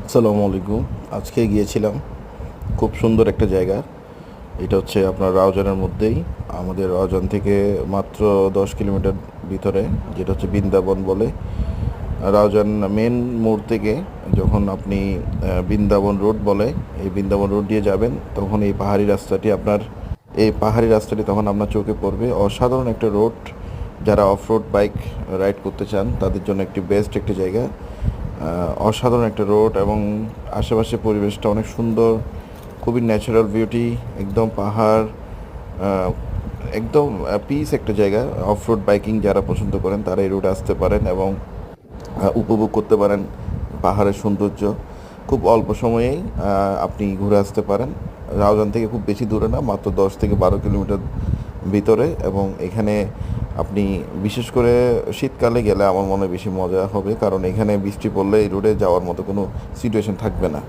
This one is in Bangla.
আসসালামু আলাইকুম। আজকে গিয়েছিলাম খুব সুন্দর একটা জায়গা। এটা হচ্ছে আপনার রাউজানের মধ্যেই, আমাদের রাউজান থেকে মাত্র 10 কিলোমিটার ভিতরে, যেটা হচ্ছে বৃন্দাবন বলে। রাউজান মেন মোড় থেকে যখন আপনি বৃন্দাবন রোড বলে, এই বৃন্দাবন রোড দিয়ে যাবেন, তখন এই পাহাড়ি রাস্তাটি তখন আপনার চোখে পড়বে। অসাধারণ একটা রোড, যারা অফ রোড বাইক রাইড করতে চান তাদের জন্য একটি বেস্ট একটি জায়গা। অসাধারণ একটা রোড এবং আশেপাশে পরিবেশটা অনেক সুন্দর, খুবই ন্যাচারাল বিউটি, একদম পাহাড়, আহ, একদম পিস একটা জায়গা। অফ রোড বাইকিং যারা পছন্দ করেন তারা এই রোডে আসতে পারেন এবং উপভোগ করতে পারেন পাহাড়ের সৌন্দর্য। খুব অল্প সময়েই আপনি ঘুরে আসতে পারেন। রাউজান থেকে খুব বেশি দূরে না, মাত্র 10 থেকে 12 কিলোমিটার ভিতরে। এবং এখানে আপনি বিশেষ করে শীতকালে গেলে আমার মনে হয় বেশি মজা হবে, কারণ এখানে বৃষ্টি পড়লে এই রোডে যাওয়ার মতো কোনো সিচুয়েশন থাকবে না।